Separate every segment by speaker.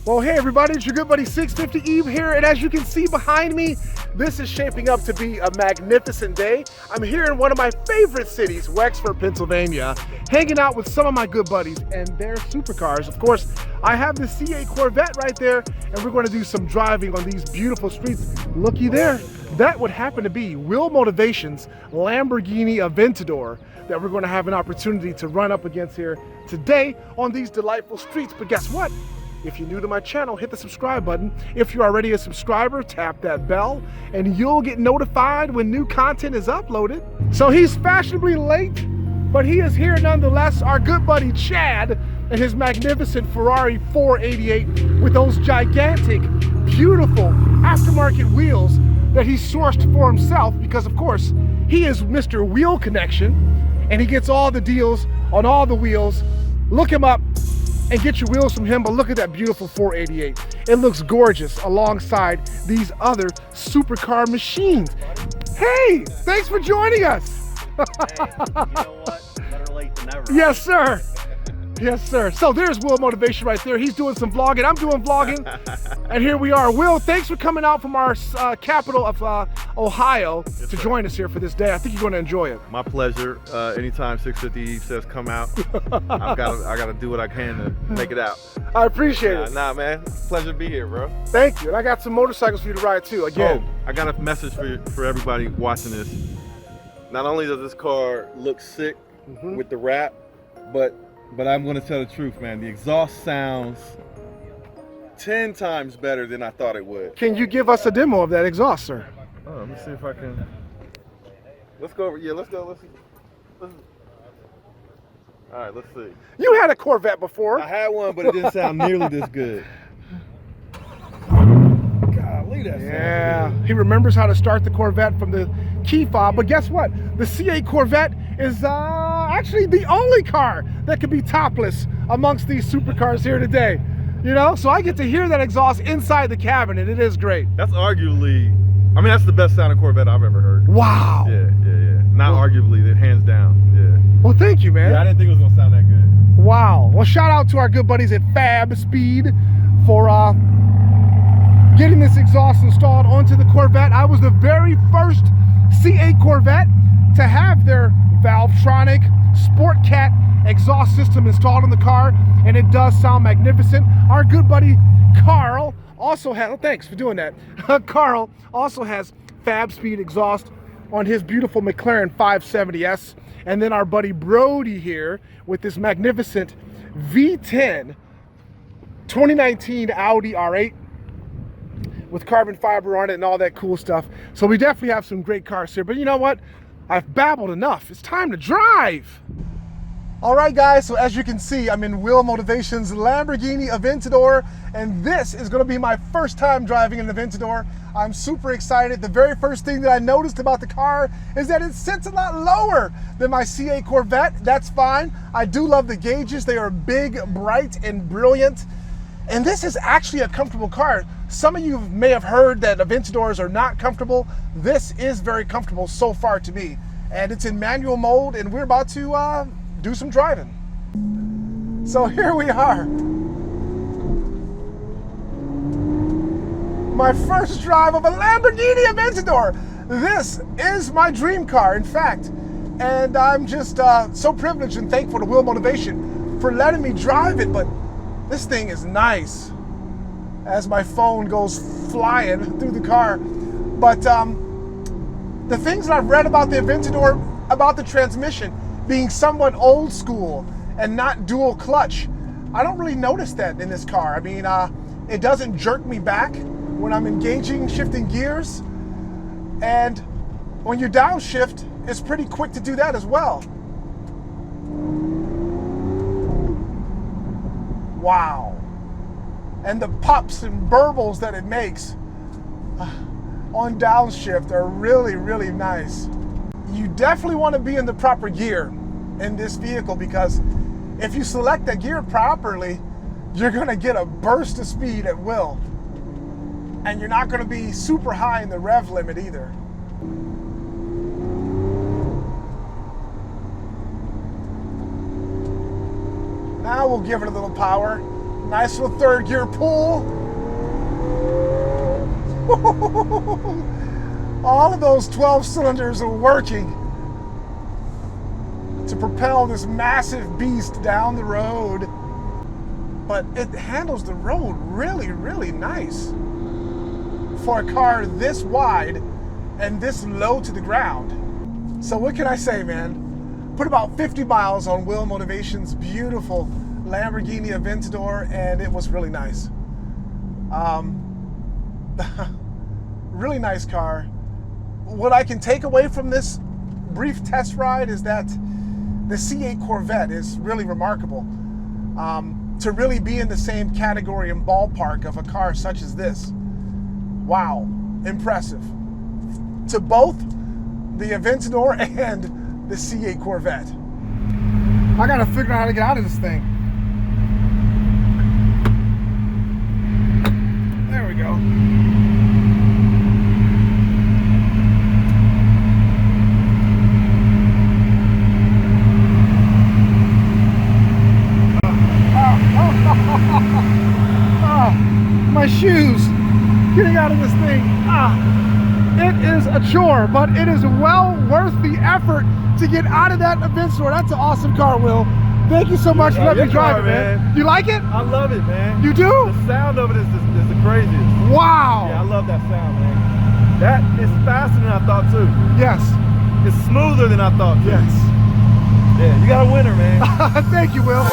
Speaker 1: Well, hey everybody, it's your good buddy 650 Eve here, and as you can see behind me, this is shaping up to be a magnificent day. I'm here in one of my favorite cities, Wexford, Pennsylvania, hanging out with some of my good buddies and their supercars. Of course, I have the C8 Corvette right there, and we're going to do some driving on these beautiful streets. Looky there. That would happen to be Will Motivation's Lamborghini Aventador that we're going to have an opportunity to run up against here today on these delightful streets. But guess what? If you're new to my channel, hit the subscribe button. If you're already a subscriber, tap that bell and you'll get notified when new content is uploaded. So he's fashionably late, but he is here nonetheless. Our good buddy Chad and his magnificent Ferrari 488 with those gigantic, beautiful aftermarket wheels that he sourced for himself because, of course, he is Mr. Wheel Connection and he gets all the deals on all the wheels. Look him up and get your wheels from him, but look at that beautiful 488. It looks gorgeous alongside these other supercar machines. Hey, thanks for joining us.
Speaker 2: Hey, you know what? Better late than never.
Speaker 1: Yes, sir. Yes, sir. So there's Will Motivation right there. He's doing some vlogging. I'm doing vlogging. And here we are. Will, thanks for coming out from our capital of Ohio to join us here for this day. I think you're going to enjoy it.
Speaker 3: My pleasure. Anytime 650 says come out, I gotta do what I can to make it out.
Speaker 1: I appreciate it.
Speaker 3: Nah, man. Pleasure to be here, bro.
Speaker 1: Thank you. And I got some motorcycles for you to ride too. Again.
Speaker 3: Oh, I got a message for everybody watching this. Not only does this car look sick with the wrap, but I'm gonna tell the truth, man. The exhaust sounds 10 times better than I thought it would.
Speaker 1: Can you give us a demo of that exhaust, sir?
Speaker 3: Oh, let me see if I can. Let's go over. Yeah, let's go. Let's. All right, let's see.
Speaker 1: You had a Corvette before.
Speaker 3: I had one, but it didn't sound nearly this good. Golly, that
Speaker 1: Yeah, he remembers how to start the Corvette from the key fob, but guess what? The C8 Corvette is actually the only car that can be topless amongst these supercars here today. You know, so I get to hear that exhaust inside the cabin, and it is great.
Speaker 3: That's arguably, I mean, that's the best sounding Corvette I've ever heard.
Speaker 1: Wow.
Speaker 3: Yeah. Not arguably, hands down. Yeah.
Speaker 1: Well, thank you, man.
Speaker 3: Yeah, I didn't think it was gonna sound that good.
Speaker 1: Wow. Well, shout out to our good buddies at Fab Speed for getting this exhaust installed onto the Corvette. I was the very first C8 Corvette to have their Valvetronic Sport Cat exhaust system installed in the car, and it does sound magnificent. Our good buddy Carl also has, oh, thanks for doing that. Carl also has Fab Speed exhaust on his beautiful McLaren 570S. And then our buddy Brody here with this magnificent V10 2019 Audi R8 with carbon fiber on it and all that cool stuff. So we definitely have some great cars here, but you know what? I've babbled enough. It's time to drive. All right, guys, so as you can see, I'm in Will Motivation's Lamborghini Aventador, and this is gonna be my first time driving an Aventador. I'm super excited. The very first thing that I noticed about the car is that it sits a lot lower than my C8 Corvette. That's fine. I do love the gauges. They are big, bright, and brilliant. And this is actually a comfortable car. Some of you may have heard that Aventadors are not comfortable. This is very comfortable so far to me. And it's in manual mode, and we're about to do some driving. So here we are. My first drive of a Lamborghini Aventador. This is my dream car, in fact. And I'm just so privileged and thankful to Will Motivation for letting me drive it, but this thing is nice as my phone goes flying through the car. But the things that I've read about the Aventador, about the transmission being somewhat old school and not dual clutch, I don't really notice that in this car. I mean, it doesn't jerk me back when I'm engaging, shifting gears. And when you downshift, it's pretty quick to do that as well. Wow. And the pops and burbles that it makes on downshift are really, really nice. You definitely want to be in the proper gear in this vehicle, because if you select the gear properly, you're going to get a burst of speed at will. And you're not going to be super high in the rev limit either. Now we'll give it a little power. Nice little third gear pull. All of those 12 cylinders are working to propel this massive beast down the road. But it handles the road really, really nice for a car this wide and this low to the ground. So what can I say, man? Put about 50 miles on Will Motivation's beautiful Lamborghini Aventador, and it was really nice. Really nice car. What I can take away from this brief test ride is that the C8 Corvette is really remarkable. To really be in the same category and ballpark of a car such as this. Wow, impressive. To both the Aventador and the C8 Corvette. I gotta figure out how to get out of this thing. There we go. My shoes, getting out of this thing. It is a chore, but it is well worth the effort to get out of that Aventador. That's an awesome car, Will. Thank you so much for letting me drive it, man. You like it?
Speaker 3: I love it, man.
Speaker 1: You do?
Speaker 3: The sound of it is the craziest.
Speaker 1: Wow.
Speaker 3: Yeah, I love that sound, man. That is faster than I thought, too.
Speaker 1: Yes.
Speaker 3: It's smoother than I thought, too.
Speaker 1: Yes.
Speaker 3: Yeah, you got a winner, man.
Speaker 1: Thank you, Will.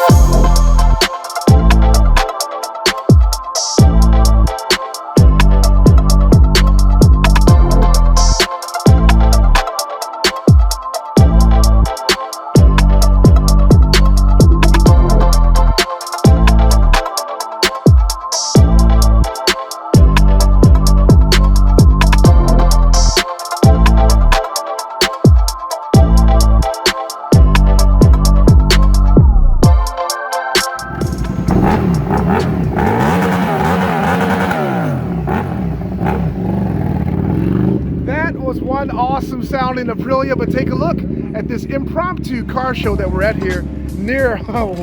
Speaker 1: One awesome sounding Aprilia, but take a look at this impromptu car show that we're at here near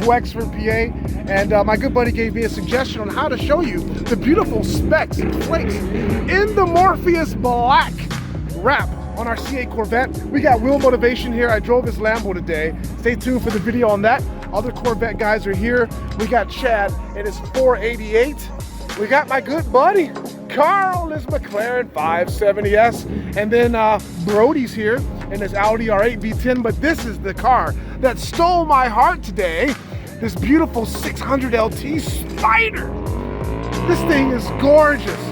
Speaker 1: Wexford, PA, and my good buddy gave me a suggestion on how to show you the beautiful specs and flakes in the Morpheus Black wrap on our C8 Corvette. We got Will Motivation here. I drove his Lambo today. Stay tuned for the video on that. Other Corvette guys are here. We got Chad in his 488. We got my good buddy Carl in his McLaren 570S, and then Brody's here in his Audi R8 V-10, but this is the car that stole my heart today, this beautiful 600 LT Spider. This thing is gorgeous.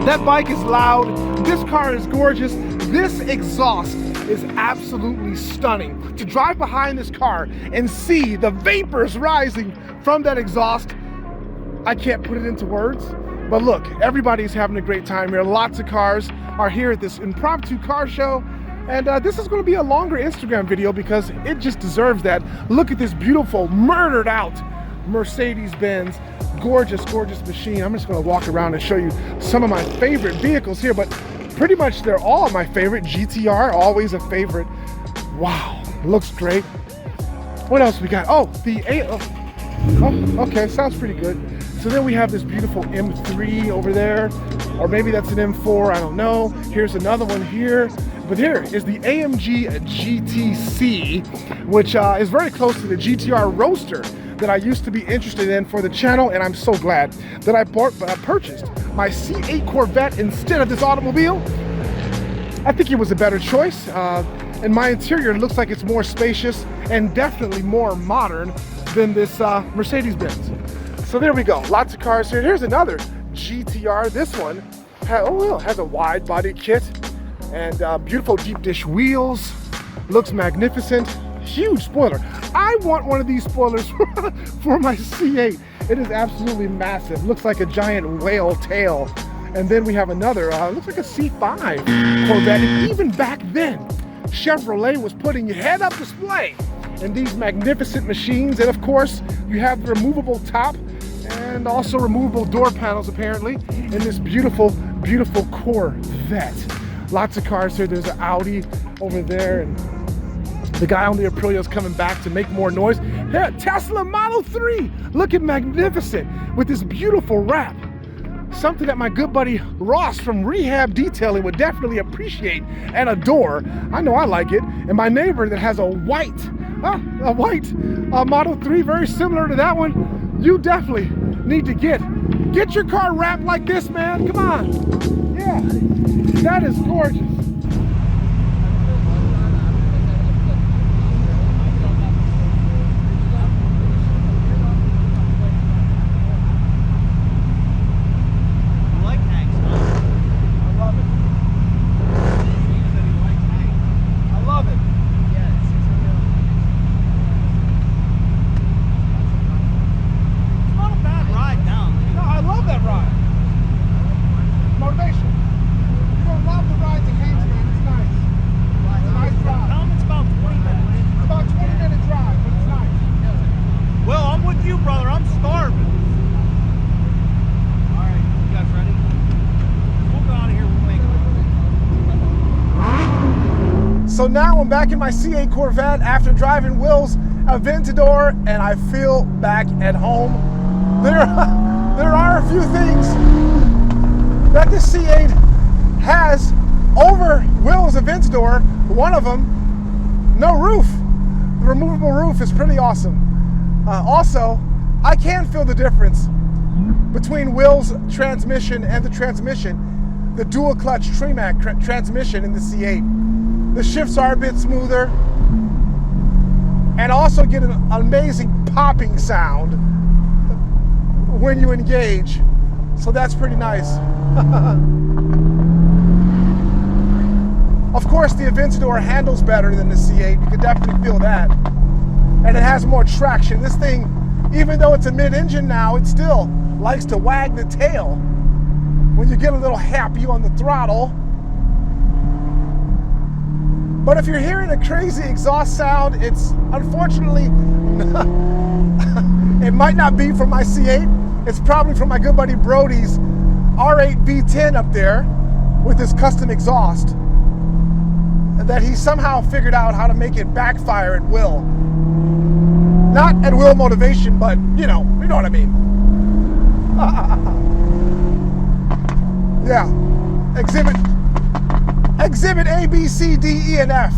Speaker 1: That bike is loud, this car is gorgeous, this exhaust is absolutely stunning. To drive behind this car and see the vapors rising from that exhaust, I can't put it into words. But look, everybody's having a great time here. Lots of cars are here at this impromptu car show. And this is going to be a longer Instagram video because it just deserves that. Look at this beautiful, murdered out Mercedes-Benz. Gorgeous, gorgeous machine. I'm just going to walk around and show you some of my favorite vehicles here, but pretty much they're all my favorite. GTR, always a favorite. Wow, looks great. What else we got? Oh, okay, sounds pretty good. So then we have this beautiful M3 over there, or maybe that's an M4, I don't know. Here's another one here. But here is the AMG GTC, which is very close to the GTR Roadster that I used to be interested in for the channel, and I'm so glad that I purchased my C8 Corvette instead of this automobile. I think it was a better choice, and my interior looks like it's more spacious and definitely more modern than this Mercedes-Benz. So there we go, lots of cars here. Here's another GTR. This one has a wide body kit and beautiful deep dish wheels. Looks magnificent. Huge spoiler. I want one of these spoilers for my C8. It is absolutely massive. Looks like a giant whale tail. And then we have another, looks like a C5 Corvette. And even back then, Chevrolet was putting head-up display in these magnificent machines. And of course, you have the removable top and also removable door panels apparently in this beautiful, beautiful Corvette. Lots of cars here. There's an Audi over there, and The guy on the Aprilia is coming back to make more noise. Yeah, Tesla Model 3, looking magnificent with this beautiful wrap. Something that my good buddy Ross from Rehab Detailing would definitely appreciate and adore. I know I like it. And my neighbor that has a white Model 3, very similar to that one, you definitely need to get your car wrapped like this, man. Come on. Yeah, that is gorgeous. So now I'm back in my C8 Corvette after driving Will's Aventador, and I feel back at home. There are a few things that the C8 has over Will's Aventador. One of them, no roof. The removable roof is pretty awesome. Also, I can feel the difference between Will's transmission and the transmission, the dual clutch Tremac transmission in the C8. The shifts are a bit smoother, and also get an amazing popping sound when you engage. So that's pretty nice. Of course, the Aventador handles better than the C8. You can definitely feel that. And it has more traction. This thing, even though it's a mid-engine now, it still likes to wag the tail when you get a little happy on the throttle. But if you're hearing a crazy exhaust sound, it's unfortunately, it might not be from my C8. It's probably from my good buddy Brody's R8 V-10 up there with his custom exhaust that he somehow figured out how to make it backfire at will. Not at will motivation, but you know what I mean. Yeah, Exhibit A, B, C, D, E, and F.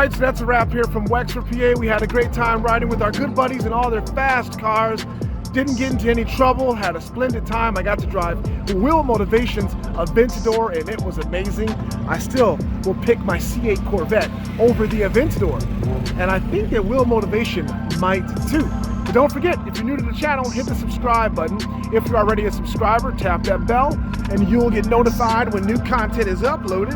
Speaker 1: right, so that's a wrap here from Wexford, PA. We had a great time riding with our good buddies in all their fast cars. Didn't get into any trouble, had a splendid time. I got to drive Will Motivation's Aventador, and it was amazing. I still will pick my C8 Corvette over the Aventador, and I think that Will Motivation might too. But don't forget, if you're new to the channel, hit the subscribe button. If you're already a subscriber, tap that bell, and you'll get notified when new content is uploaded.